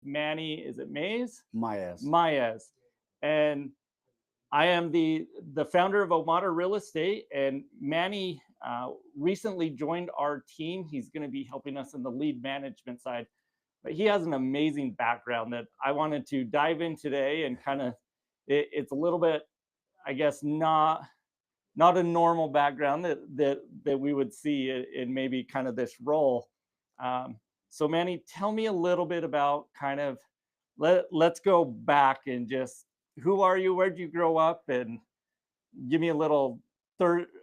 Manny, is it Mays? Maez. Maez. And I am the founder of Omada Real Estate, and Manny recently joined our team. He's going to be helping us in the lead management side, but he has an amazing background that I wanted to dive in today and kind of it's a little bit, I guess, not a normal background that we would see in maybe kind of this role. So Manny, tell me a little bit about kind of let's go back and just who are you? Where'd you grow up? And give me a little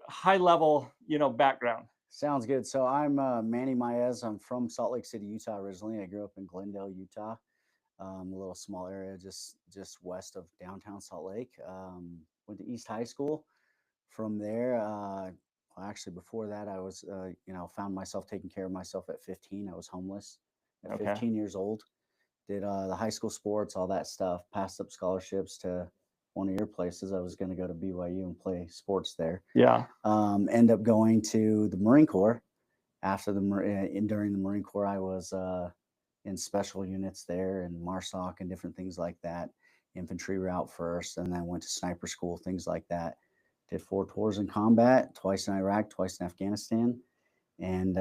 high level, background. Sounds good. So I'm Manny Maez. I'm from Salt Lake City, Utah originally. I grew up in Glendale, Utah, a little small area just west of downtown Salt Lake. Went to East High School. From there, well, actually before that, I was, found myself taking care of myself at 15. I was homeless at Okay. 15 years old. Did the high school sports, all that stuff. Passed up scholarships to one of your places. I was going to go to BYU and play sports there. Yeah. End up going to the Marine Corps. After during the Marine Corps, I was in special units there and MARSOC and different things like that. Infantry route first, and then went to sniper school, things like that. Did 4 tours in combat, twice in Iraq, twice in Afghanistan, and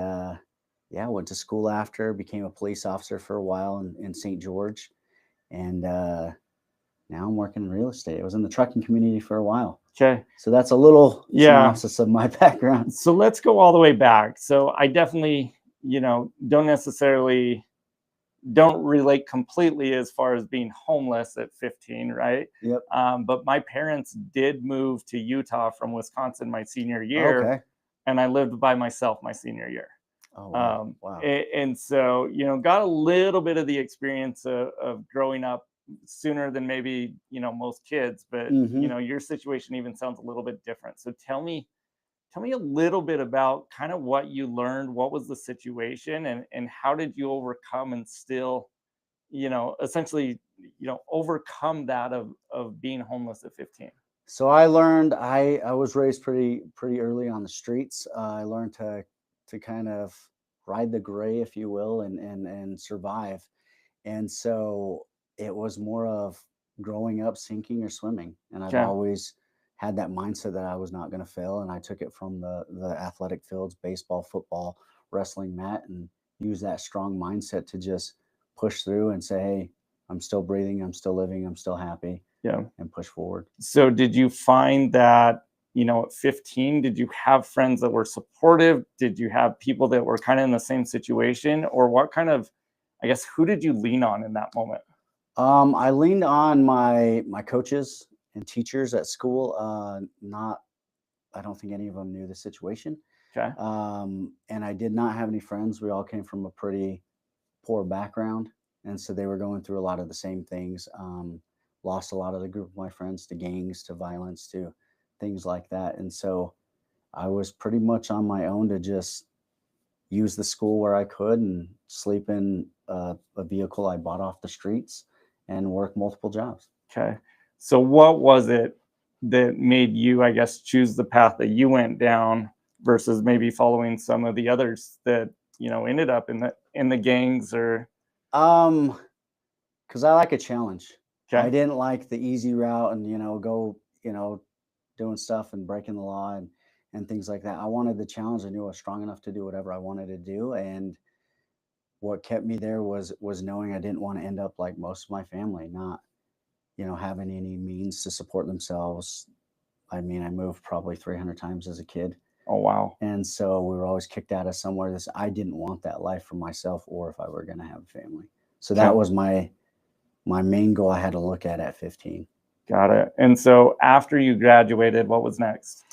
went to school after. Became a police officer for a while in St. George, and now I'm working in real estate. I was in the trucking community for a while. Okay. So that's a little synopsis of my background. So let's go all the way back. So I definitely, don't relate completely as far as being homeless at 15, right? Yep. But my parents did move to Utah from Wisconsin my senior year, Okay. and I lived by myself my senior year. Oh, wow. And so, got a little bit of the experience of growing up sooner than maybe, most kids, but, your situation even sounds a little bit different. So tell me a little bit about kind of what you learned, what was the situation, and how did you overcome and still, essentially, overcome that of being homeless at 15. So I learned, I was raised pretty early on the streets. I learned to kind of ride the gray, if you will, and survive. And so it was more of growing up sinking or swimming. And I've always had that mindset that I was not going to fail. And I took it from the athletic fields, baseball, football, wrestling, mat, and use that strong mindset to just push through and say, hey, I'm still breathing, I'm still living, I'm still happy. Yeah. And push forward. So did you find that, at 15, did you have friends that were supportive? Did you have people that were kind of in the same situation? Or what kind of, I guess, who did you lean on in that moment? I leaned on my coaches and teachers at school. I don't think any of them knew the situation. Okay. And I did not have any friends. We all came from a pretty poor background. And so they were going through a lot of the same things. Lost a lot of the group of my friends to gangs, to violence, to things like that. And so I was pretty much on my own to just use the school where I could and sleep in a vehicle I bought off the streets and work multiple jobs. Okay. So what was it that made you, I guess, choose the path that you went down versus maybe following some of the others that, ended up in the gangs or? Because I like a challenge. Okay. I didn't like the easy route and, go, doing stuff and breaking the law and things like that. I wanted the challenge. I knew I was strong enough to do whatever I wanted to do. And what kept me there was knowing I didn't want to end up like most of my family, not, having any means to support themselves. I mean, I moved probably 300 times as a kid. Oh, wow. And so we were always kicked out of somewhere. I didn't want that life for myself or if I were going to have a family. So that was my main goal I had to look at 15. Got it. And so after you graduated, what was next?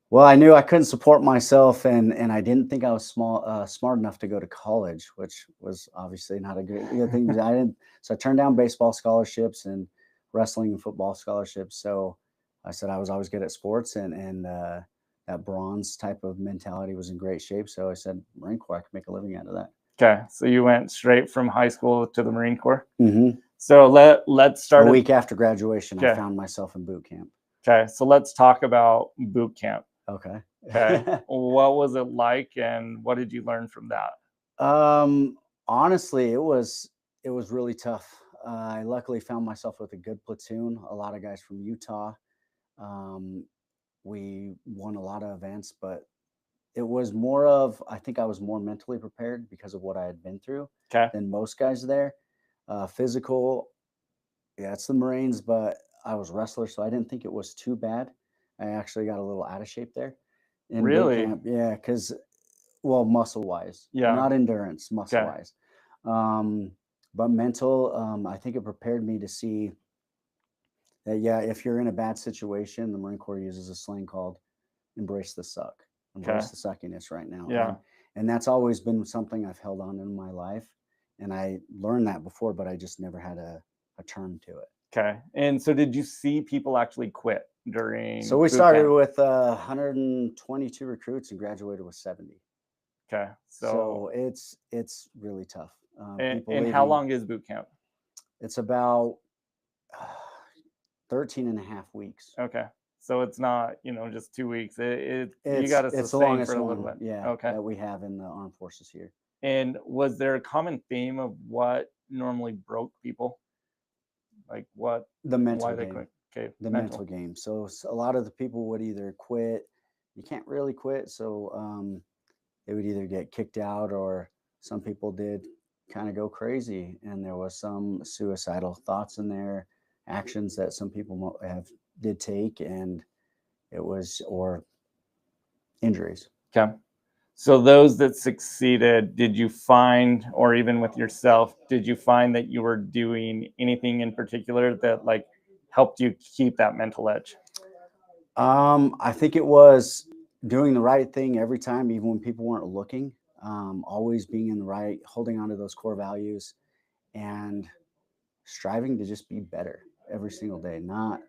Well, I knew I couldn't support myself, and I didn't think I was smart enough to go to college, which was obviously not a good thing. So I turned down baseball scholarships and wrestling and football scholarships. So I said I was always good at sports, and that bronze type of mentality was in great shape. So I said, Marine Corps, I could make a living out of that. Okay, so you went straight from high school to the Marine Corps. Mm-hmm. So let's start. A week after graduation, I found myself in boot camp. Okay, so let's talk about boot camp. Okay. What was it like, and what did you learn from that? Honestly, it was it was really tough. I luckily found myself with a good platoon, a lot of guys from Utah. Um, we won a lot of events, but it was more of, I think I was more mentally prepared because of what I had been through Okay. than most guys there. Physical, yeah, it's the Marines, but I was wrestler, so I didn't think it was too bad. I actually got a little out of shape there in boot Really? camp. Yeah, because, well, muscle wise, Yeah. not endurance, muscle Okay. wise. Um, but mental, I think it prepared me to see that, yeah, if you're in a bad situation, the Marine Corps uses a slang called embrace the suck, Okay. embrace the suckiness right now. Yeah. And that's always been something I've held on in my life. And I learned that before, but I just never had a term to it. Okay. And so did you see people actually quit So during we boot started camp? with 122 recruits and graduated with 70. Okay. So So it's really tough. People and how leaving. long is boot camp? It's about uh, 13 and a half weeks. Okay. So it's not, just 2 weeks. You It's got to it's the sustain for longest a little one, bit. yeah, Okay. that we have in the armed forces here. And was there a common theme of what normally broke people? Like what, The mental why they game. quit? Okay. The mental Mental. game. So a lot of the people would either quit. You can't really quit, so they would either get kicked out, or some people did kind of go crazy, and there was some suicidal thoughts in there, actions that some people have did take, and it was or injuries. Okay. So those that succeeded, did you find, or even with yourself, did you find that you were doing anything in particular that like helped you keep that mental edge? I think it was doing the right thing every time, even when people weren't looking. Always being in the right, holding on to those core values, and striving to just be better every single day, not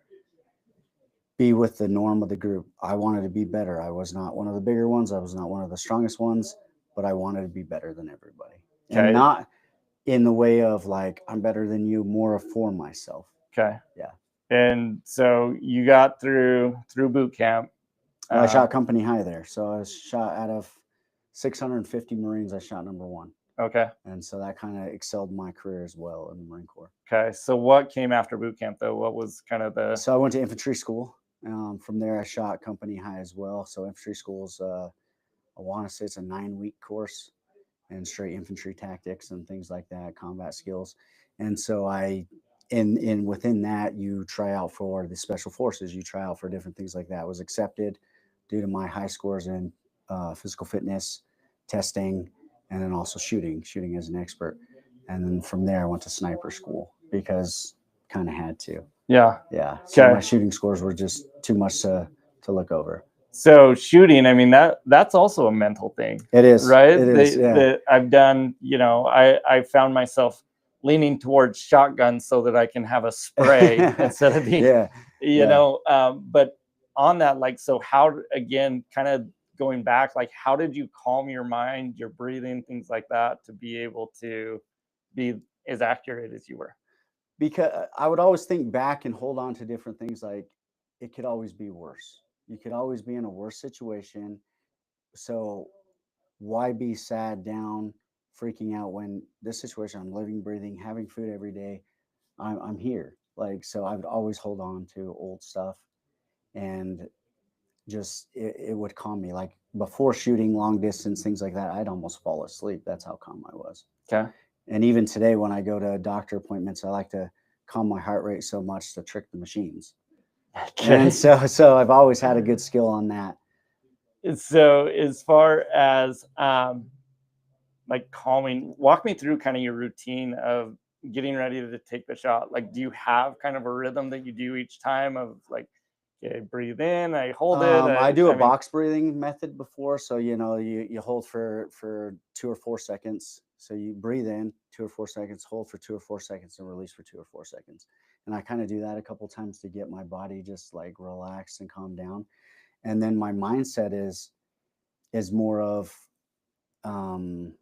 be with the norm of the group. I wanted to be better. I was not one of the bigger ones. I was not one of the strongest ones, but I wanted to be better than everybody. And Okay. not in the way of like, I'm better than you, more of for myself. Okay. Yeah. And so you got through boot camp. Well, I Uh, shot company high there. So I was shot out of 650 Marines, I shot number one. okay. And so that kind of excelled my career as well in the Marine Corps. Okay. So what came after boot camp though? What was kind of the So I went to infantry school. From there, I shot company high as well. So infantry school's, I want to say it's a 9-week course, and straight infantry tactics and things like that, combat skills. And so in within that, you try out for the special forces. You try out for different things like that. I was accepted due to my high scores in physical fitness testing, and then also shooting as an expert. And then from there, I went to sniper school because kind of had to. yeah. Yeah. So my Okay. shooting scores were just too much to look over. So shooting, I mean that's also a mental thing, It is. right? It is. Yeah. I've done, I found myself leaning towards shotguns so that I can have a spray instead of being, Yeah. Yeah. but on that, like, so how, again, kind of going back, like, how did you calm your mind, your breathing, things like that, to be able to be as accurate as you were? Because I would always think back and hold on to different things, like it could always be worse. You could always be in a worse situation. So why be sad, down, freaking out when this situation, I'm living, breathing, having food every day. I'm here. Like, so I would always hold on to old stuff, and just it would calm me. Like before shooting long distance, things like that, I'd almost fall asleep. That's how calm I was. Okay. And even today, when I go to doctor appointments, I like to calm my heart rate so much to trick the machines. And Okay. so I've always had a good skill on that. So as far as like calming, walk me through kind of your routine of getting ready to take the shot. Like, do you have kind of a rhythm that you do each time of like, okay, breathe in, I hold it. I do a I mean, box breathing method before. So, you hold for 2 or 4 seconds. So you breathe in 2 or 4 seconds, hold for 2 or 4 seconds, and release for 2 or 4 seconds. And I kind of do that a couple times to get my body just like relaxed and calm down. And then my mindset is more of, um,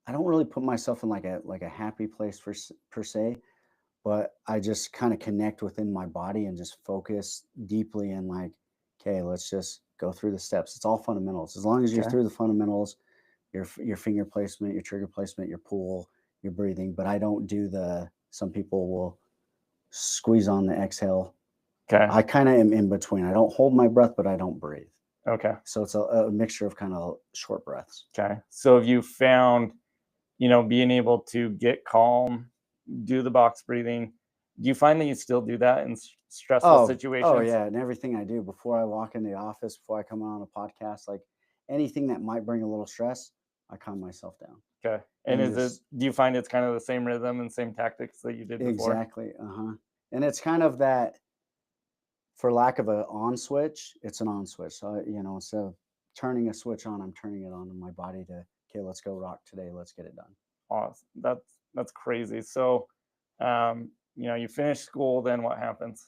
I don't really put myself in like a happy place per se, but I just kind of connect within my body and just focus deeply and like, okay, let's just go through the steps. It's all fundamentals. As long as you're okay, through the fundamentals, your finger placement, your trigger placement, your pull, you're breathing, but I don't do some people will squeeze on the exhale. Okay. I kind of am in between. I don't hold my breath, but I don't breathe. Okay. So it's a mixture of kind of short breaths. Okay. So have you found, being able to get calm, do the box breathing, do you find that you still do that in stressful Oh situations? yeah, and everything I do before I walk in the office, before I come on a podcast, like anything that might bring a little stress, I calm myself down Okay. And and do you find it's kind of the same rhythm and same tactics that you did before? exactly, uh-huh. And it's kind of that, for lack of a on switch, it's an on switch. So, instead of turning a switch on, I'm turning it on in my body to, okay, let's go rock today. Let's get it done. Awesome. That's crazy. So, you finish school, then what happens?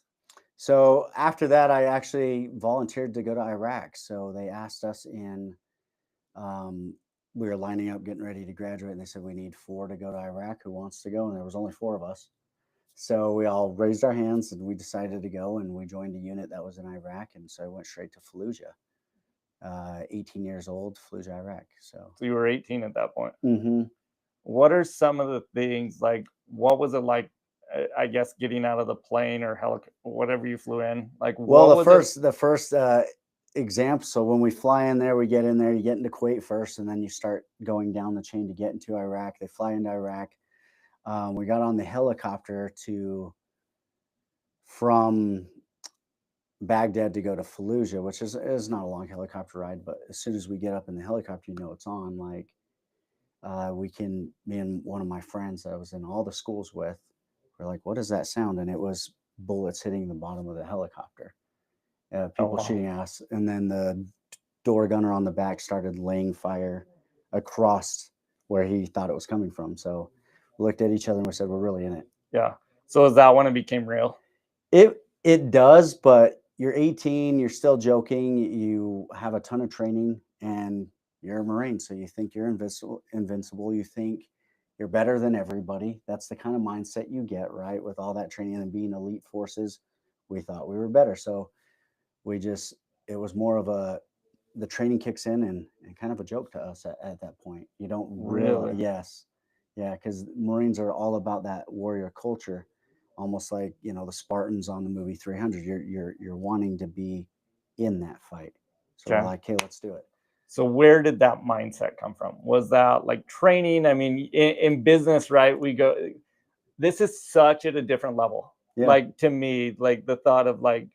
So after that, I actually volunteered to go to Iraq. So they asked us um, we were lining up, getting ready to graduate, and they said, we need 4 to go to Iraq. Who wants to go? And there was only 4 of us. So we all raised our hands and we decided to go, and we joined a unit that was in Iraq. And so I went straight to Fallujah, 18 years old, Fallujah, Iraq. So, So you were 18 at that point. hmm What are some of the things like? What was it like? I guess getting out of the plane or whatever you flew in. Like, well, what was it? the first example. So when we fly in there, we get in there, you get into Kuwait first, and then you start going down the chain to get into Iraq. They fly into Iraq. We got on the helicopter from Baghdad to go to Fallujah, which is not a long helicopter ride, but as soon as we get up in the helicopter, it's on. Like, me and one of my friends that I was in all the schools with, we're like, what is that sound? And it was bullets hitting the bottom of the helicopter, Oh people wow. shooting at us. And then the door gunner on the back started laying fire across where he thought it was coming from. So we looked at each other and we said, we're really in it. Yeah. So is that when it became real? It does, but you're 18, you're still joking, you have a ton of training, and you're a Marine, so you think you're invincible, you think you're better than everybody. That's the kind of mindset you get, right? With all that training and being elite forces, we thought we were better. So we just it was more of the training kicks in, and kind of a joke to us at that point. You don't really, Really? yes. Yeah, because Marines are all about that warrior culture, almost like, the Spartans on the movie 300. You're wanting to be in that fight. So we're Okay. like, hey, let's do it. So where did that mindset come from? Was that like training? I mean, in business, right? We go. This is such at a different level. Yeah. Like to me, like the thought of like,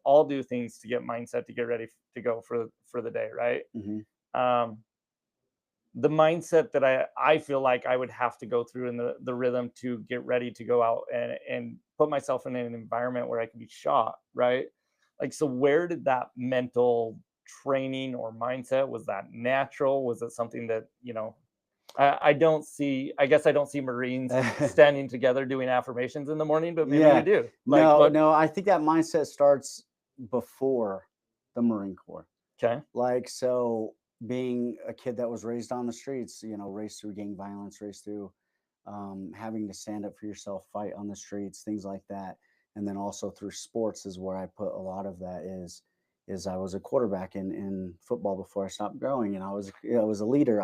I'll do things to get mindset to get ready to go for the day, right? hmm Um, the mindset that I feel like I would have to go through in the rhythm to get ready to go out and put myself in an environment where I could be shot, right? Like, so where did that mental training or mindset, was that natural? Was it something that, I don't see, I guess I don't see Marines standing together doing affirmations in the morning, but maybe you yeah. do. Like No, what? no, I think that mindset starts before the Marine Corps. Okay. Like, so being a kid that was raised on the streets, raised through gang violence, raised through having to stand up for yourself, fight on the streets, things like that. And then also through sports is where I put a lot of that is I was a quarterback in football before I stopped growing, and I was a leader.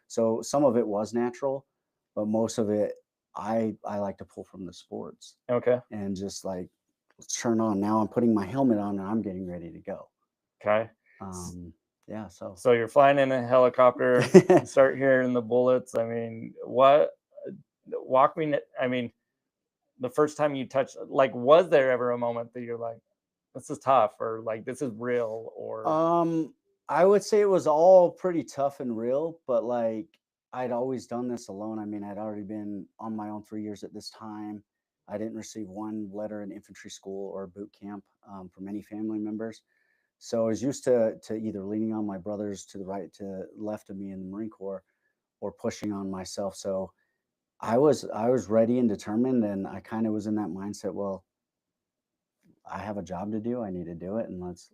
So some of it was natural, but most of it I like to pull from the sports Okay. and just like, let's turn on. Now I'm putting my helmet on and I'm getting ready to go. Okay. Um, yeah, so So you're flying in a helicopter, you start hearing the bullets. I mean, what? Walk me. I mean, the first time you touched, like, was there ever a moment that you're like, "This is tough," or like, "This is real," or um, I would say it was all pretty tough and real, but like I'd always done this alone. I mean, I'd already been on my own 3 years at this time. I didn't receive one letter in infantry school or boot camp from any family members. So I was used to either leaning on my brothers to the right, to left of me in the Marine Corps, or pushing on myself. So I was ready and determined, and I kind of was in that mindset. Well, I have a job to do. I need to do it, and let's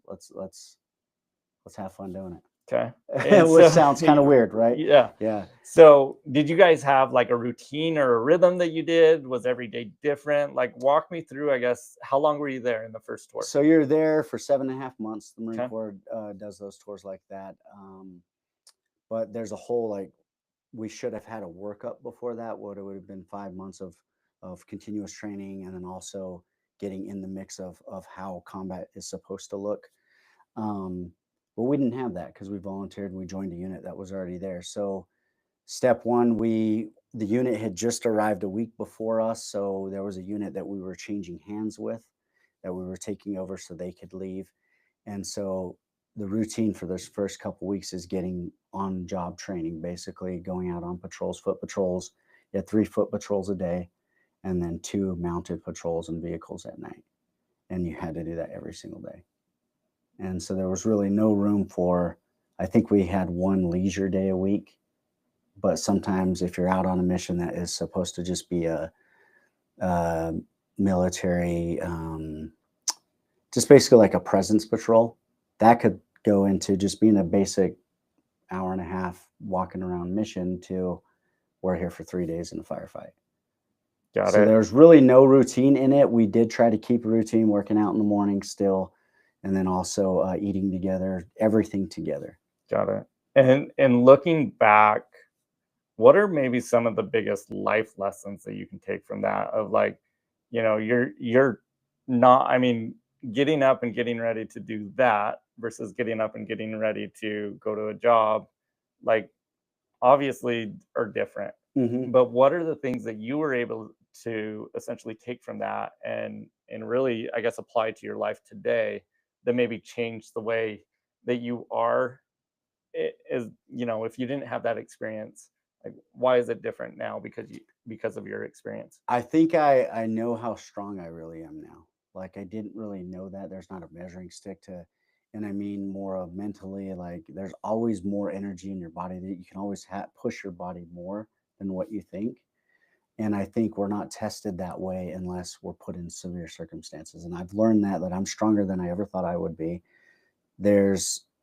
have fun doing okay. it. And Which so, sounds kind of weird, right? yeah. Yeah. So, did you guys have like a routine or a rhythm that you did? Was every day different? Like, walk me through. I guess how long were you there in the first tour? So you're there for 7.5 months. The Marine Okay. Corps does those tours like that. But there's a whole like we should have had a workup before that. What it would have been 5 months of continuous training, and then also getting in the mix of how combat is supposed to look. Um, but we didn't have that because we volunteered and we joined a unit that was already there. So step one, the unit had just arrived a week before us, so there was a unit that we were changing hands with, that we were taking over so they could leave. And so the routine for those first couple weeks is getting on job training, basically going out on patrols, foot patrols. You had 3 foot patrols a day, and then 2 mounted patrols and vehicles at night. And you had to do that every single day. And so there was really no room for, I think we had 1 leisure day a week. But sometimes if you're out on a mission that is supposed to just be a military, just basically like a presence patrol, that could go into just being a basic hour and a half walking around mission to we're here for 3 days in a firefight. Got So it. there's really no routine in it. We did try to keep a routine, working out in the morning still, and then also eating together, everything together. Got it. And looking back, what are maybe some of the biggest life lessons that you can take from that? Of like, you're not. I mean, getting up and getting ready to do that versus getting up and getting ready to go to a job, like obviously are different. Hmm. But what are the things that you were able to essentially take from that and really, I guess, apply to your life today that maybe changed the way that you are? Is if you didn't have that experience, like why is it different now because of your experience? I think I know how strong I really am now. Like I didn't really know that. There's not a measuring stick to, and I mean more of mentally. Like there's always more energy in your body that you can always push your body more than what you think. And I think we're not tested that way unless we're put in severe circumstances. And I've learned that I'm stronger than I ever thought I would be.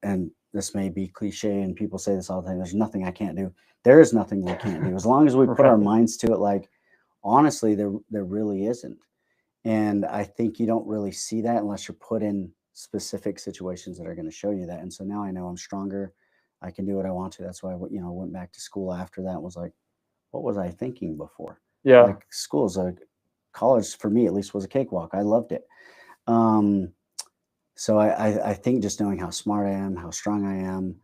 And this may be cliche, and people say this all the time. There's nothing I can't do. There is nothing we can't do as long as we put our Right. minds to it. Like honestly, there really isn't. And I think you don't really see that unless you're put in specific situations that are going to show you that. And so now I know I'm stronger. I can do what I want to. That's why went back to school after that. And was like, what was I thinking before? Yeah. Like college for me at least was a cakewalk. I loved it. Um, so I think just knowing how smart I am, how strong I am,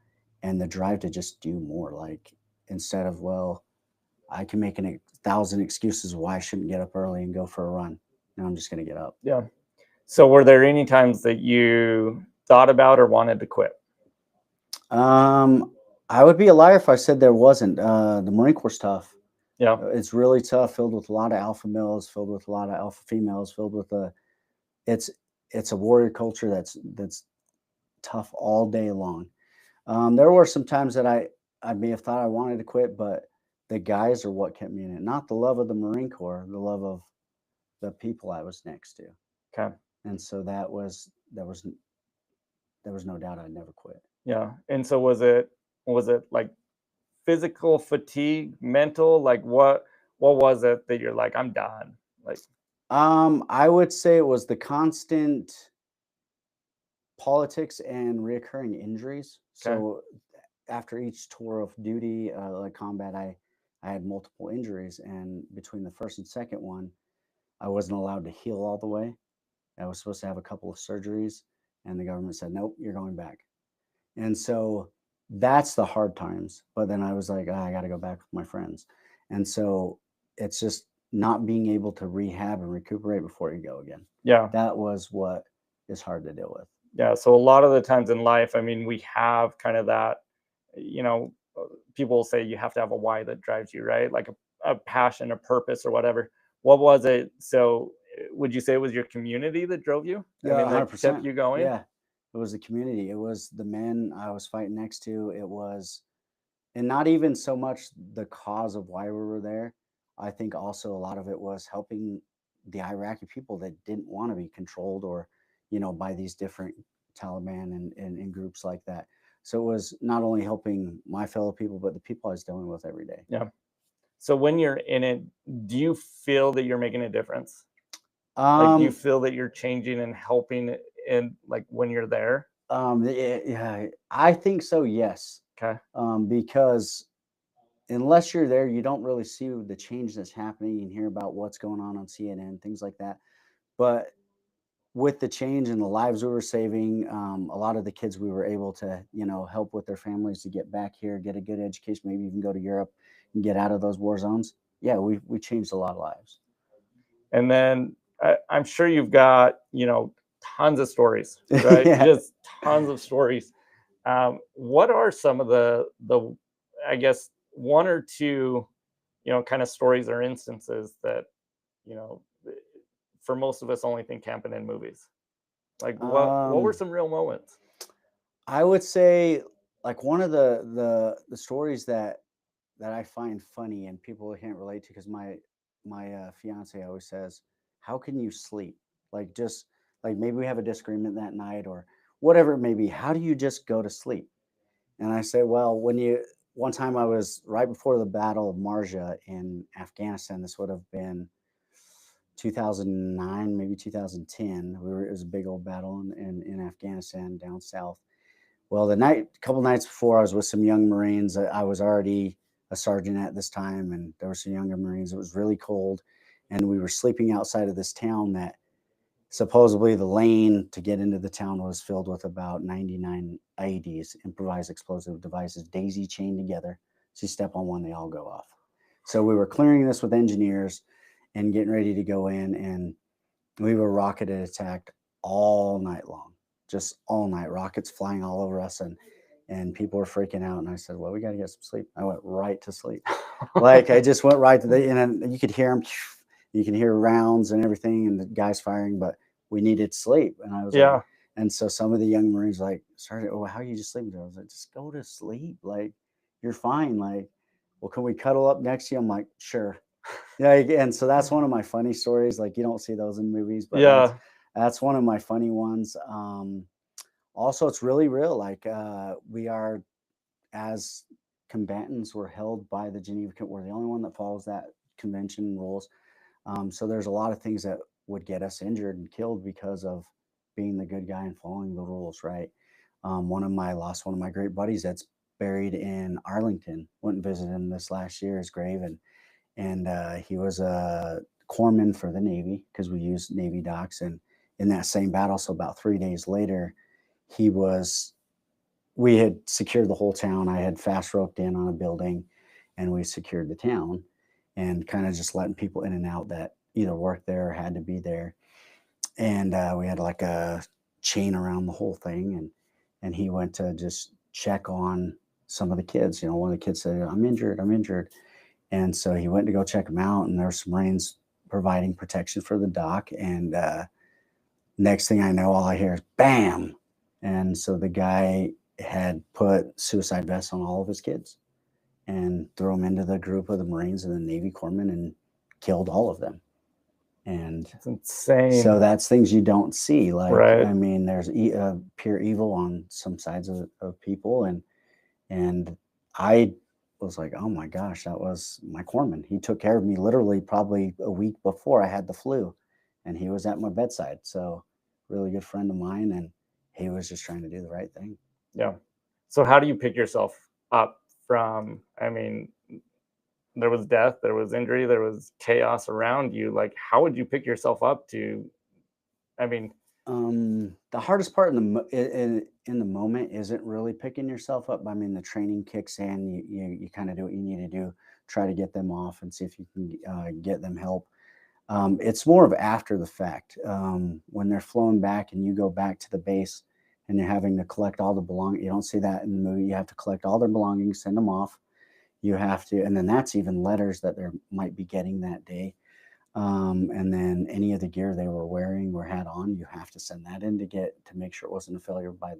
and the drive to just do more. Like instead of, well, I can make 1,000 excuses why I shouldn't get up early and go for a run. No, I'm just going to get up. Yeah. So were there any times that you thought about or wanted to quit? Um, I would be a liar if I said there wasn't. The Marine Corps tough. Yeah. It's really tough, filled with a lot of alpha males, filled with a lot of alpha females, filled with it's it's a warrior culture that's tough all day long. There were some times that I may have thought I wanted to quit, but the guys are what kept me in it. Not the love of the Marine Corps, the love of the people I was next to. Okay. And so there was no doubt I'd never quit. Yeah. And so was it like physical fatigue, mental? Like what was it that you're like, I'm done? Like, I would say it was the constant politics and reoccurring injuries. okay. So after each tour of duty, like combat, I had multiple injuries, and between the first and second one, I wasn't allowed to heal all the way. I was supposed to have a couple of surgeries, and the government said, "Nope, you're going back." And so that's the hard times. But then I was like, "Ah, I got to go back with my friends," and so it's just not being able to rehab and recuperate before you go again. Yeah. That was what is hard to deal with. Yeah. So a lot of the times in life, I mean, we have kind of that, you know, people will say you have to have a why that drives you, right? Like a passion, a purpose, or whatever. What was it? So would you say it was your community that drove you? I Yeah, mean, that kept 100%. you going? Yeah. It was the community. It was the men I was fighting next to. It was, and not even so much the cause of why we were there. I think also a lot of it was helping the Iraqi people that didn't want to be controlled or, by these different Taliban and groups like that. So it was not only helping my fellow people, but the people I was dealing with every day. Yeah. So when you're in it, do you feel that you're making a difference? Like, do you Um, feel that you're changing and helping in like when you're there? yeah, I think so. Yes. Okay. Because unless you're there, you don't really see the change that's happening. You can hear about what's going on CNN, things like that. But with the change and the lives we were saving, a lot of the kids we were able to, help with their families to get back here, get a good education, maybe even go to Europe and get out of those war zones. Yeah, we changed a lot of lives. And then I'm sure you've got, tons of stories, right? Yeah. Just tons of stories. What are some of the I guess one or two, kind of stories or instances that, you know, for most of us only think happen in movies? Like what were Um, some real moments? I would say like one of the stories that I find funny and people can't relate to because my fiance always says, "How can you sleep? Like just like maybe we have a disagreement that night or whatever it may be. How do you just go to sleep?" And I say, "Well, when you one time I was right before the Battle of Marja in Afghanistan. This would have been 2009, maybe 2010. It was a big old battle in Afghanistan down south. Well, a couple nights before, I was with some young Marines. I was already a sergeant at this time, and there were some younger Marines. It was really cold, and we were sleeping outside of this town that supposedly the lane to get into the town was filled with about 99 IEDs, improvised explosive devices, daisy chained together. So you step on one, they all go off. So we were clearing this with engineers and getting ready to go in, and we were rocketed attacked all night long, just all night. Rockets flying all over us, and people were freaking out. And I said, "Well, we got to get some sleep." I went right to sleep. Like I just went right to the, and then you could hear them, you can hear rounds and everything, and the guys firing, but we needed sleep. And I was like, Yeah, and so some of the young Marines like started, "Oh, how are you just sleeping?" I was like, "Just go to sleep. Like you're fine. Like, well, can we cuddle up next to you?" I'm like, "Sure." Yeah, and so that's one of my funny stories. Like you don't see those in movies, but yeah, that's one of my funny ones. Also, it's really real. Like we are as combatants, we're held by the Geneva. We're the only one that follows that convention rules. So there's a lot of things that would get us injured and killed because of being the good guy and following the rules, right? Lost one of my great buddies that's buried in Arlington. Went and visited him this last year, his grave, and he was a corpsman for the Navy because we used Navy docks. And in that same battle, so about 3 days later, he was. We had secured the whole town. I had fast roped in on a building, and we secured the town, and kind of just letting people in and out that either worked there or had to be there. And we had like a chain around the whole thing, and he went to just check on some of the kids. One of the kids said, "I'm injured. I'm injured." And so he went to go check them out, and there were some Marines providing protection for the dock. And next thing I know, all I hear is bam. And so the guy had put suicide vests on all of his kids and threw them into the group of the Marines and the Navy corpsmen and killed all of them. And it's insane, so that's things you don't see. Like, right? I mean, there's pure evil on some sides of people. And I was like, oh my gosh, that was my corpsman. He took care of me literally probably a week before I had the flu, and he was at my bedside. So, really good friend of mine, and he was just trying to do the right thing. Yeah. So how do you pick yourself up from? I mean, there was death, there was injury, there was chaos around you. Like, how would you pick yourself up to? I mean, The hardest part in the moment isn't really picking yourself up. I mean, the training kicks in. You kind of do what you need to do, try to get them off, and see if you can get them help. It's more of after the fact when they're flown back and you go back to the base and you're having to collect all the belongings. You don't see that in the movie. You have to collect all their belongings, send them off. You have to, and then that's even letters that they might be getting that day. And then any of the gear they were wearing or had on, you have to send that in to make sure it wasn't a failure by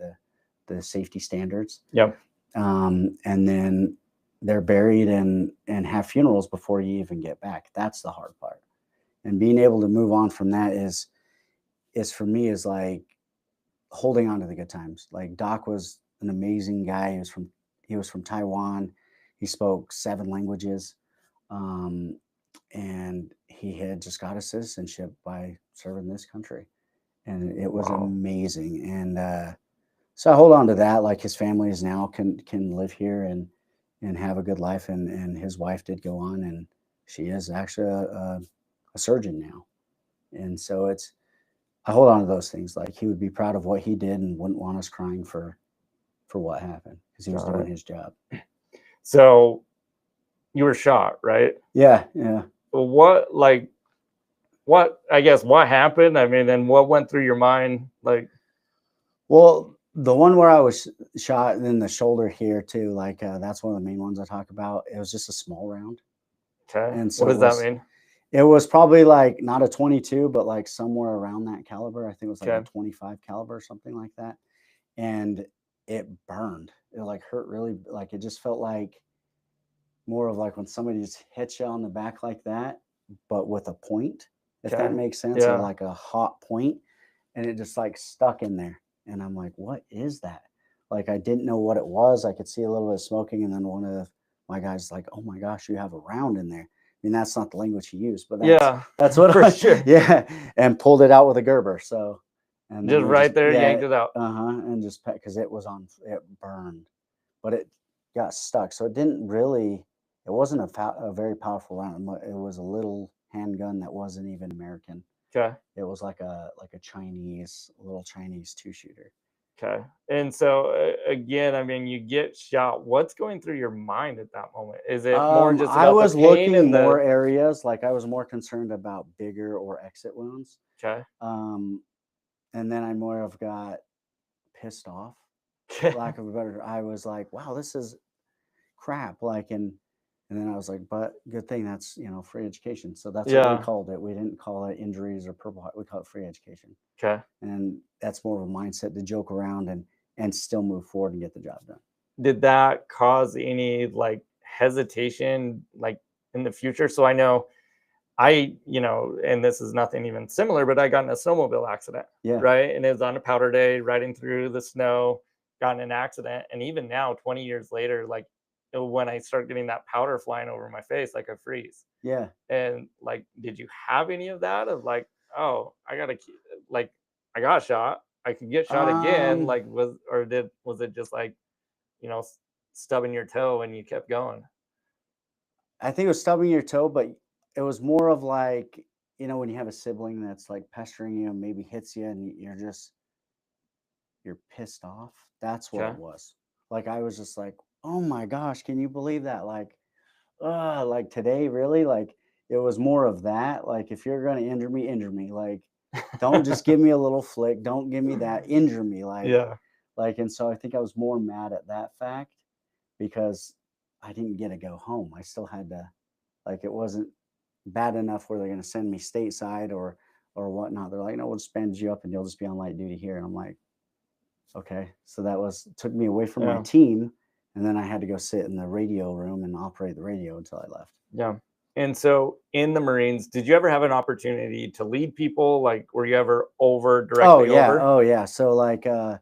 the safety standards. yeah, And then they're buried and have funerals before you even get back. That's the hard part. And being able to move on from that is for me is like holding on to the good times. Like Doc was an amazing guy. He was from Taiwan. He spoke 7 languages. Um, and he had just got a citizenship by serving this country. And it was wow, amazing. And so I hold on to that. Like his family is now can live here, and have a good life. And his wife did go on, and she is actually a surgeon now. And so I hold on to those things. Like, he would be proud of what he did and wouldn't want us crying for what happened, because he was Got doing it. his job. So you were shot, right? Yeah, yeah. Well, I guess what happened? I mean, and what went through your mind? Like, Well, the one where I was shot in the shoulder here too, like, that's one of the main ones I talk about. It was just a small round, okay, and what so does that mean? it was probably like not a 22, but like somewhere around that caliber. I think it was like a Okay, 25 caliber or something like that. And it burned. It like hurt really, like it just felt like more of like when somebody just hits you on the back like that, but with a point, if that okay, makes sense, or yeah, like a hot point, and it just like stuck in there. And I'm like, what is that? Like, I didn't know what it was. I could see a little bit of smoking, and then one of my guys like, oh my gosh, you have a round in there. I mean, that's not the language he used, but yeah, that's what for sure. yeah, and pulled it out with a Gerber. So, and then Just we right just, there, yeah, yanked it out. and just because it burned, but it got stuck. So it didn't really, it wasn't a very powerful round. It was a little handgun that wasn't even American. Okay, It was like a little Chinese 2-shooter. okay. And so again, I mean, you get shot. What's going through your mind at that moment? Is it more just I about the was pain looking and more the? areas, like I was more concerned about bigger or exit wounds. Okay, Um, and then I more of got pissed off, okay, lack of a better. I was like, wow, this is crap. Like, and then I was like, but good thing that's, free education. So that's what we yeah, called it. We didn't call it injuries or Purple Heart. We call it free education. okay. And that's more of a mindset to joke around and still move forward and get the job done. Did that cause any like hesitation, like in the future? So I know and this is nothing even similar, but I got in a snowmobile accident, Yeah. right? And it was on a powder day, riding through the snow, got in an accident. And even now, 20 years later, like when I start getting that powder flying over my face, like I freeze. Yeah. And like, did you have any of that of like, oh, like, I got shot, I could get shot again? Um, Like, was it just like, you know, stubbing your toe and you kept going? I think it was stubbing your toe, but it was more of like, when you have a sibling that's like pestering you and maybe hits you and you're pissed off. That's what it Okay. was. Like, I was just like, oh my gosh, can you believe that? Like today, really? Like, it was more of that. Like, if you're gonna injure me. Like, don't just give me a little flick. Don't give me that. Injure me. Yeah. And so I think I was more mad at that fact because I didn't get to go home. I still had to, like, it wasn't bad enough where they're gonna send me stateside or whatnot. They're like, no, we'll just band you up and you'll just be on light duty here. And I'm like, okay. So took me away from my Yeah. team. And then I had to go sit in the radio room and operate the radio until I left. Yeah. And so in the Marines, did you ever have an opportunity to lead people? Like, were you ever Oh directly yeah. over? Oh yeah. So like very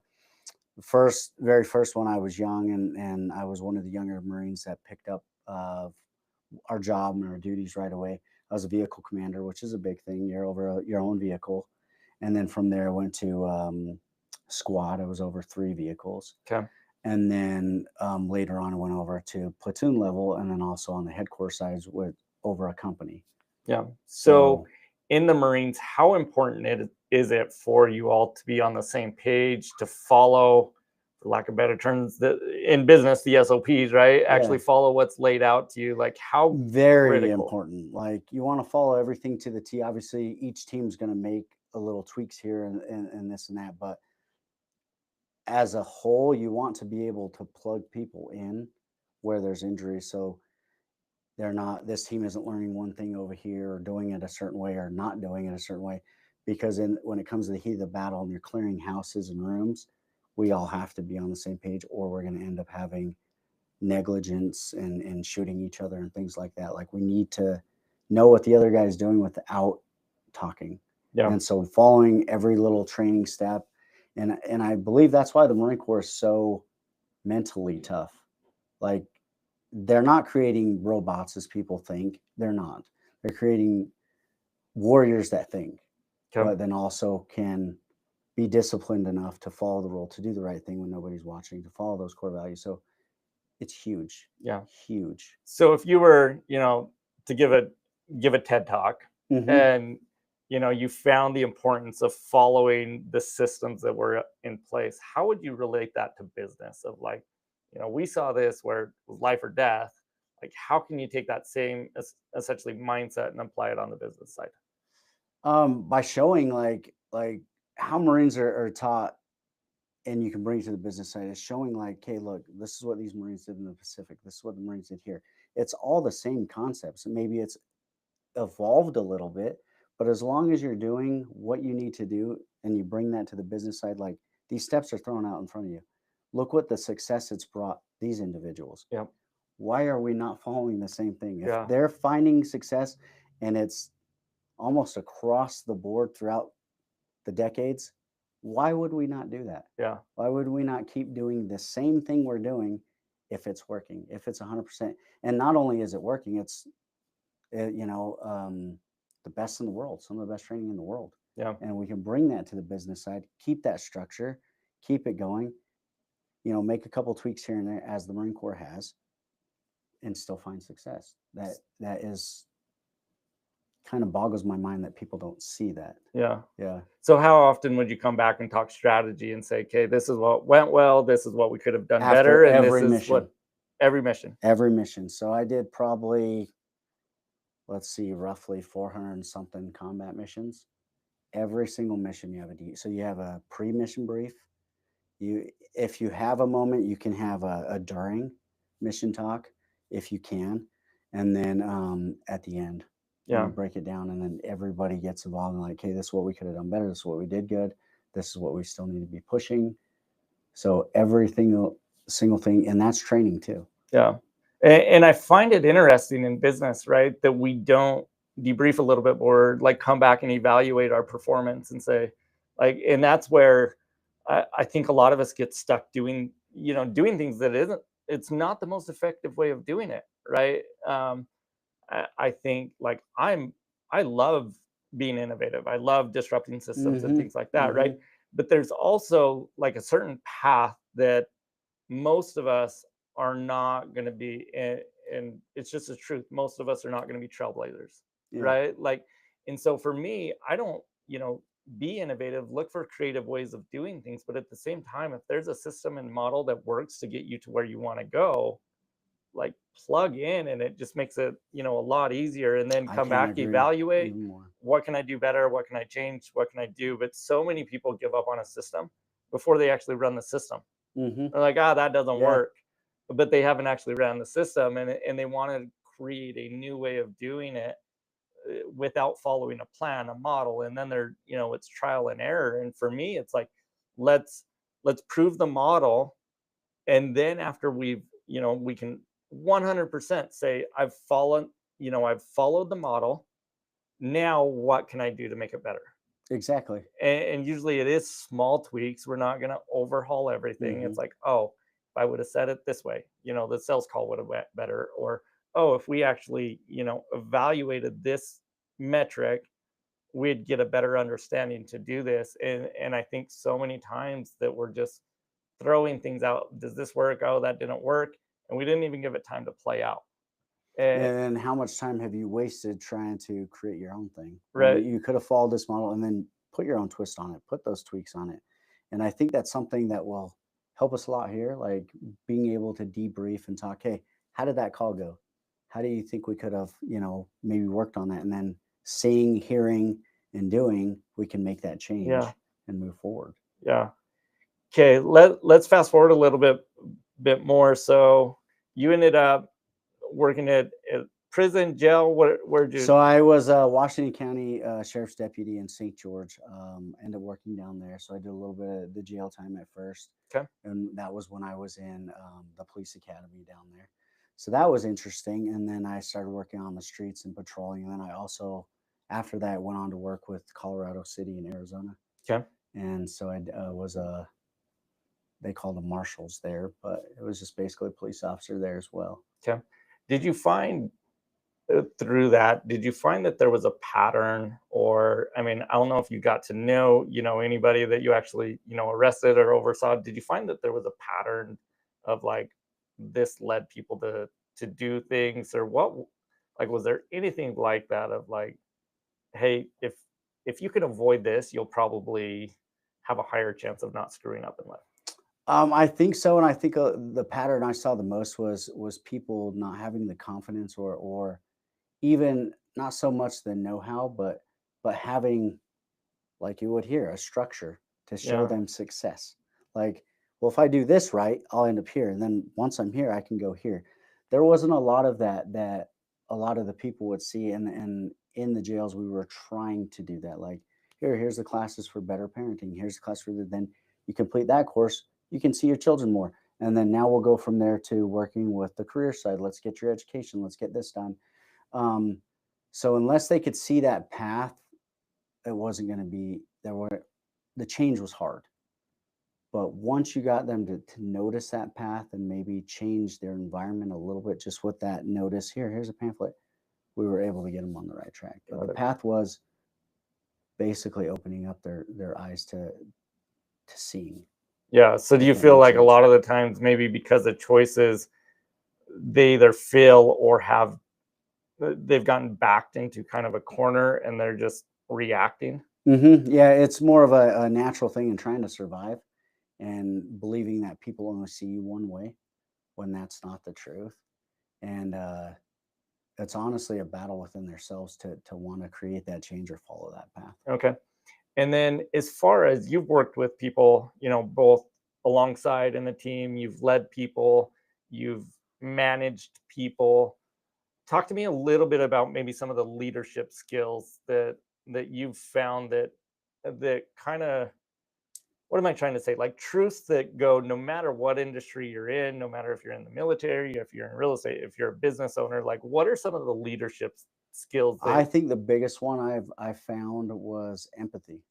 first one, I was young and I was one of the younger Marines that picked up our job and our duties right away. I was a vehicle commander, which is a big thing. You're over your own vehicle. And then from there I went to squad. I was over 3 vehicles. Okay. And then later on, I went over to platoon level, and then also on the headquarters side with over a company. Yeah. So So, in the Marines, how important is it for you all to be on the same page, to follow, for lack of better terms, in business, the SOPs, right? yeah, Actually follow what's laid out to you. Like, how very critical? important. Like, you want to follow everything to the T. Obviously, each team's going to make a little tweaks here and this and that, but as a whole, you want to be able to plug people in where there's injuries. So they're not, this team isn't learning one thing over here or doing it a certain way or not doing it a certain way. Because when it comes to the heat of the battle and you're clearing houses and rooms, we all have to be on the same page, or we're going to end up having negligence and shooting each other and things like that. Like, we need to know what the other guy is doing without talking. Yeah. And so following every little training step. And I believe that's why the Marine Corps is so mentally tough. Like, they're not creating robots as people think. They're not. They're creating warriors that think, Okay. but then also can be disciplined enough to follow the rule, to do the right thing when nobody's watching, to follow those core values. So It's huge, Yeah. huge. So if you were, to give a TED talk, Hmm. and you found the importance of following the systems that were in place, how would you relate that to business? Of like, we saw this where it was life or death. Like, how can you take that same essentially mindset and apply it on the business side? By showing like how Marines are taught, and you can bring it to the business side, is showing like, hey, look, this is what these Marines did in the Pacific. This is what the Marines did here. It's all the same concepts. And maybe it's evolved a little bit, but as long as you're doing what you need to do and you bring that to the business side, like these steps are thrown out in front of you. Look what the success it's brought these individuals. Yeah. Why are we not following the same thing? If Yeah. they're finding success and it's almost across the board throughout the decades, why would we not do that? Yeah. Why would we not keep doing the same thing we're doing if it's working, if it's 100%? And not only is it working, it's uh, you know, um, the best in the world, some of the best training in the world. Yeah. And we can bring that to the business side, keep that structure, keep it going, make a couple tweaks here and there as the Marine Corps has, and still find success. That is kind of boggles my mind that people don't see that. Yeah. Yeah. So how often would you come back and talk strategy and say, okay, this is what went well, this is what we could have done After better, and this every is mission, what every mission? every mission. So I did probably, let's see, roughly 400 and something combat missions. Every single mission you have so you have a pre-mission brief. You, if you have a moment, you can have a during mission talk if you can, and then at the end, and you Yeah. break it down, and then everybody gets involved and like, hey, this is what we could have done better. This is what we did good. This is what we still need to be pushing. So everything, single thing, and that's training too. Yeah. And I find it interesting in business, right, that we don't debrief a little bit more, like come back and evaluate our performance and say, like, and that's where I think a lot of us get stuck doing things that it's not the most effective way of doing it, right? I think like I love being innovative. I love disrupting systems and Mm-hmm. things like that, Mm-hmm. right? But there's also like a certain path that most of us are not going to be in, and it's just the truth. Most of us are not going to be trailblazers, Yeah. right? Like, and so for me, I don't, be innovative, look for creative ways of doing things, but at the same time, if there's a system and model that works to get you to where you want to go, like plug in, and it just makes it, a lot easier, and then I come can't back, agree evaluate even more. what can I do better, what can I change, what can I do. But so many people give up on a system before they actually run the system. Mm-hmm. They're like, that doesn't Yeah. work, but they haven't actually ran the system, and they want to create a new way of doing it without following a plan, a model, and then it's trial and error. And for me, it's like, let's prove the model, and then after we can 100% say I've followed the model. Now what can I do to make it better? Exactly. And usually it is small tweaks. We're not going to overhaul everything. Mm-hmm. It's like, oh, if I would have said it this way, the sales call would have went better. Or, oh, if we actually, evaluated this metric, we'd get a better understanding to do this. And I think so many times that we're just throwing things out. Does this work? Oh, that didn't work. And we didn't even give it time to play out. Eh, And how much time have you wasted trying to create your own thing when right. you could have followed this model and then put your own twist on it, put those tweaks on it? And I think that's something that will help us a lot here, like being able to debrief and talk, hey, how did that call go? How do you think we could have, maybe worked on that? And then seeing, hearing, and doing, we can make that Yeah. change and move forward. Yeah. Okay. Let's fast forward a little bit more. So you ended up working at prison, jail. Where'd you? So I was a Washington County Sheriff's Deputy in St. George. Ended up working down there. So I did a little bit of the jail time at first. Okay. And that was when I was in the police academy down there. So that was interesting. And then I started working on the streets and patrolling. And then I also, after that, went on to work with Colorado City in Arizona. Okay. And so I was they call them marshals there, but it was just basically a police officer there as well. Okay. Did you find through that, did you find that there was a pattern? Or, I mean, I don't know if you got to know, anybody that you actually, arrested or oversaw. Did you find that there was a pattern of like this led people to do things, or what, like, was there anything like that of like, hey, if you can avoid this, you'll probably have a higher chance of not screwing up in life? I think so, and I think the pattern I saw the most was people not having the confidence, or even not so much the know-how, but having, like you would hear, a structure to show Yeah. them success. Like, well, if I do this right, I'll end up here, and then once I'm here, I can go here. There wasn't a lot of that a lot of the people would see, and in the jails we were trying to do that. Like, here's the classes for better parenting. Here's the class for then you complete that course, you can see your children more. And then now we'll go from there to working with the career side. Let's get your education. Let's get this done. Um, so unless they could see that path, it wasn't going to be there. Were the change was hard, but once you got them to notice that path and maybe change their environment a little bit, just with that notice, here's a pamphlet, we were able to get them on the right track. But Got the it. path was basically opening up their eyes to seeing, Yeah. So do if you that feel makes like a sense. lot of the times, maybe because of choices, they either fail or have they've gotten backed into kind of a corner and they're just reacting? Yeah, it's more of a natural thing in trying to survive and believing that people only see you one way when that's not the truth. And it's honestly a battle within themselves to want to create that change or follow that path. Okay. And then as far as you've worked with people, both alongside in the team, you've led people, you've managed people. Talk to me a little bit about maybe some of the leadership skills that you've found that kind of, what am I trying to say? Like truths that go no matter what industry you're in, no matter if you're in the military, if you're in real estate, if you're a business owner, like what are some of the leadership skills I that, think the biggest one I found was empathy.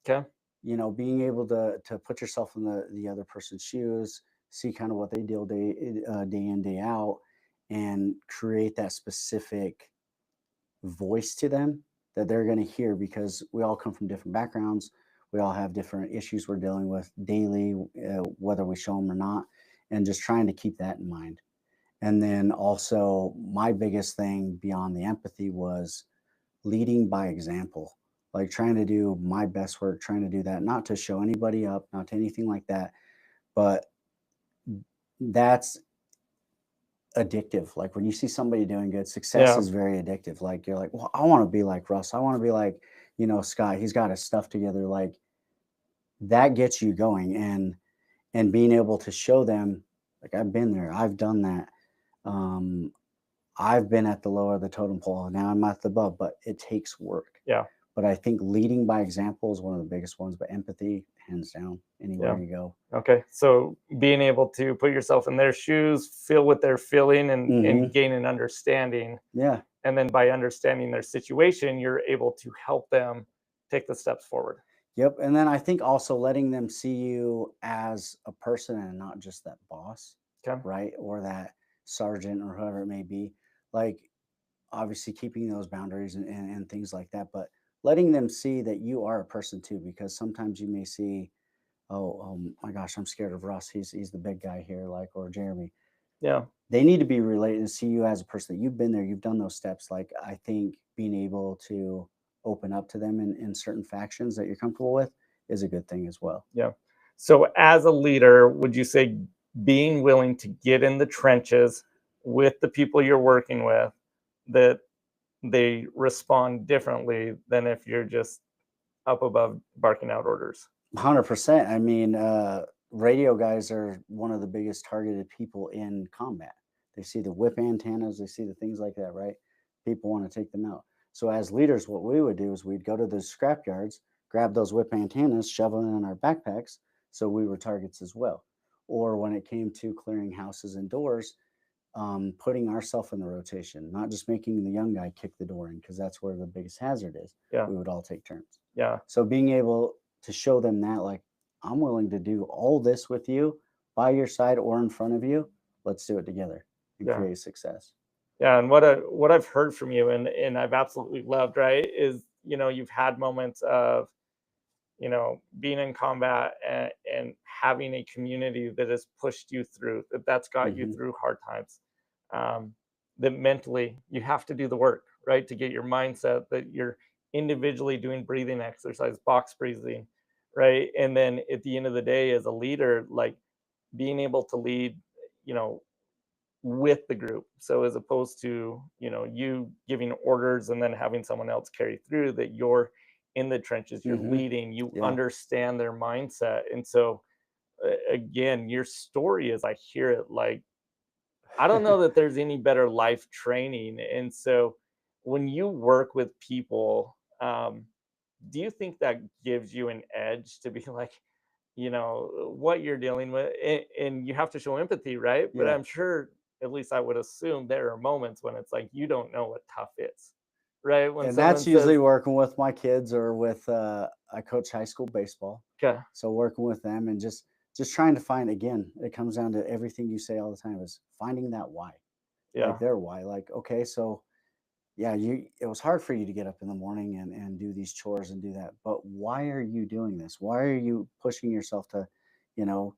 okay? Being able to put yourself in the other person's shoes, see kind of what they deal day in day out, and create that specific voice to them that they're going to hear, because we all come from different backgrounds. We all have different issues we're dealing with daily, whether we show them or not, and just trying to keep that in mind. And then also, my biggest thing beyond the empathy was leading by example, like trying to do my best work, trying to do that, not to show anybody up, not to anything like that, but that's addictive. Like when you see somebody doing good, success Yeah. is very addictive. Like you're like, well, I want to be like Russ. I want to be like, Scott. He's got his stuff together. Like that gets you going, and being able to show them, like I've been there, I've done that. Um, I've been at the lower of the totem pole. Now I'm at the above, but it takes work. Yeah. But I think leading by example is one of the biggest ones. But empathy, hands down, anywhere Yeah. you go. Okay. So being able to put yourself in their shoes, feel what they're feeling, and Hmm. gain an understanding. Yeah. And then by understanding their situation, you're able to help them take the steps forward. Yep. And then I think also letting them see you as a person and not just that boss, Okay. right? Or that sergeant or whoever it may be. Like obviously keeping those boundaries and things like that, but letting them see that you are a person too, because sometimes you may see, oh my gosh, I'm scared of Russ. He's the big guy here, like, or Jeremy. Yeah. They need to be related and see you as a person that you've been there, you've done those steps. Like I think being able to open up to them in certain factions that you're comfortable with is a good thing as well. Yeah. So as a leader, would you say being willing to get in the trenches with the people you're working with, that they respond differently than if you're just up above barking out orders? 100%. I mean, radio guys are one of the biggest targeted people in combat. They see the whip antennas, they see the things like that, right? People want to take them out. So, as leaders, what we would do is we'd go to the scrap yards, grab those whip antennas, shove them in our backpacks. So, we were targets as well. Or when it came to clearing houses and doors, putting ourselves in the rotation, not just making the young guy kick the door in, because that's where the biggest hazard is. Yeah. We would all take turns. Yeah. So being able to show them that, like, I'm willing to do all this with you by your side or in front of you. Let's do it together and Yeah. create success. Yeah. And what I've heard from you, and I've absolutely loved, right, is you've had moments of being in combat and having a community that has pushed you through, that's got you Hmm. through hard times. Um, that mentally you have to do the work, right? To get your mindset that you're individually doing breathing exercise, box breathing, right? And then at the end of the day, as a leader, like being able to lead, you know, with the group. So as opposed to, you giving orders and then having someone else carry through, that you're in the trenches, you're Hmm. leading, you Yeah. understand their mindset. And so again, your story as I hear it, like I don't know that there's any better life training. And so when you work with people, do you think that gives you an edge to be like, what you're dealing with, and you have to show empathy, right? But Yeah. I'm sure, at least I would assume, there are moments when it's like you don't know what tough is, right? When And that's someone usually says, working with my kids or with I coach high school baseball. "Okay, So working with them and just trying to find, again, it comes down to everything you say all the time is finding that why. yeah, Like their why. Like, okay, so yeah, it was hard for you to get up in the morning and do these chores and do that. But why are you doing this? Why are you pushing yourself to, you know,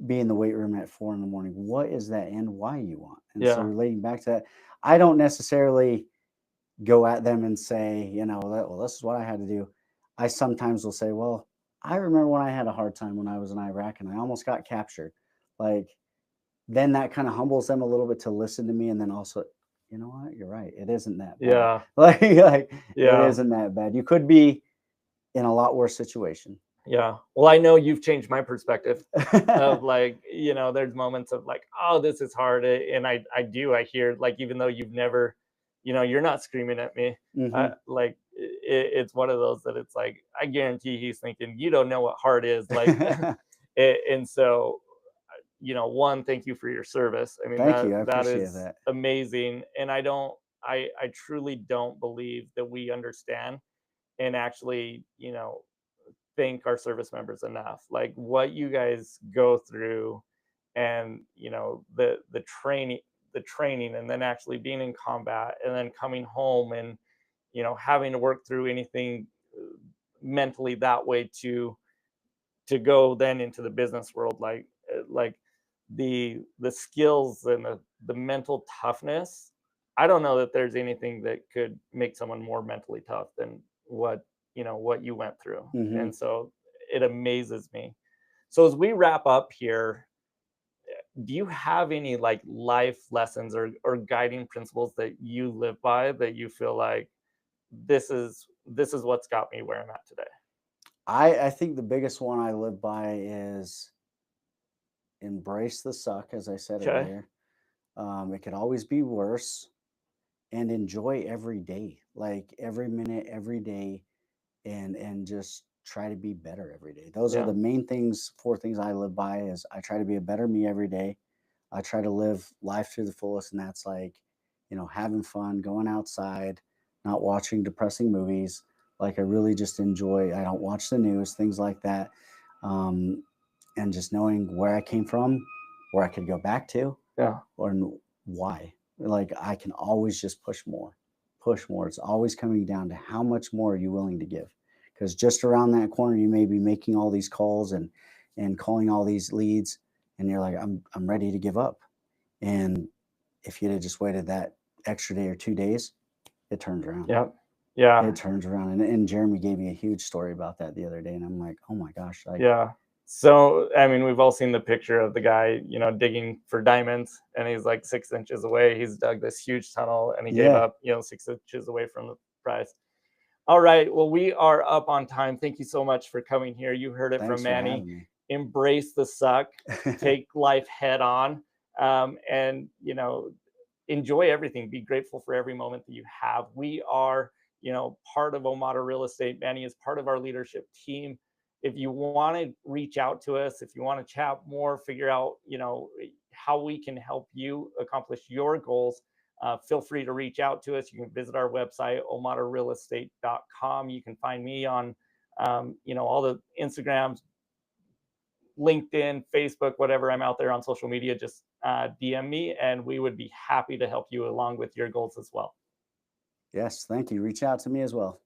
be in the weight room at 4 in the morning? What is that and why you want? And so yeah, relating back to that, I don't necessarily go at them and say, well, this is what I had to do. I sometimes will say, well, I remember when I had a hard time when I was in Iraq and I almost got captured. Like, then that kind of humbles them a little bit to listen to me. And then also, you know what? You're right. It isn't that bad. yeah, Like it yeah." isn't that bad. You could be in a lot worse situation. Yeah. Well, I know you've changed my perspective of like, there's moments of like, oh, this is hard. And I hear like, even though you've never, you're not screaming at me. Hmm. Like it's one of those that it's like, I guarantee he's thinking, you don't know what hard is. Like, and so, one, thank you for your service. I mean, Thank that, you. I that appreciate is that. amazing. And I truly don't believe that we understand and actually, thank our service members enough. Like what you guys go through, and the training, and then actually being in combat, and then coming home, and having to work through anything mentally that way to go then into the business world, like the skills and the mental toughness. I don't know that there's anything that could make someone more mentally tough than what you went through. Hmm. And so it amazes me. So as we wrap up here, do you have any like life lessons or guiding principles that you live by, that you feel like this is what's got me where I'm at today? I think the biggest one I live by is embrace the suck, as I said Okay. earlier. It could always be worse, and enjoy every day, like every minute, every day, and just try to be better every day. Those are Yeah. the main things, four things I live by is I try to be a better me every day. I try to live life to the fullest, and that's like, having fun, going outside, not watching depressing movies. Like I really just enjoy, I don't watch the news, things like that. Um, and just knowing where I came from, where I could go back to, Yeah. or why. Like I can always just push more, push more. It's always coming down to how much more are you willing to give? Because just around that corner, you may be making all these calls and calling all these leads, and you're like, I'm ready to give up. And if you'd have just waited that extra day or 2 days, it turns around. Yeah. Yeah. It turns around. And Jeremy gave me a huge story about that the other day, and I'm like, oh my gosh, like, Yeah. So, I mean, we've all seen the picture of the guy, digging for diamonds, and he's like 6 inches away. He's dug this huge tunnel, and he gave yeah. up, 6 inches away from the prize. All right. Well, we are up on time. Thank you so much for coming here. You heard it from Thanks for Manny. having me. Embrace the suck, take life head on, and, enjoy everything. Be grateful for every moment that you have. We are, part of Omada Real Estate. Manny is part of our leadership team. If you want to reach out to us, if you want to chat more, figure out, how we can help you accomplish your goals, feel free to reach out to us. You can visit our website, omadarealestate.com. You can find me on, all the Instagrams, LinkedIn, Facebook, whatever. I'm out there on social media. Just DM me, and we would be happy to help you along with your goals as well. Yes, thank you. Reach out to me as well.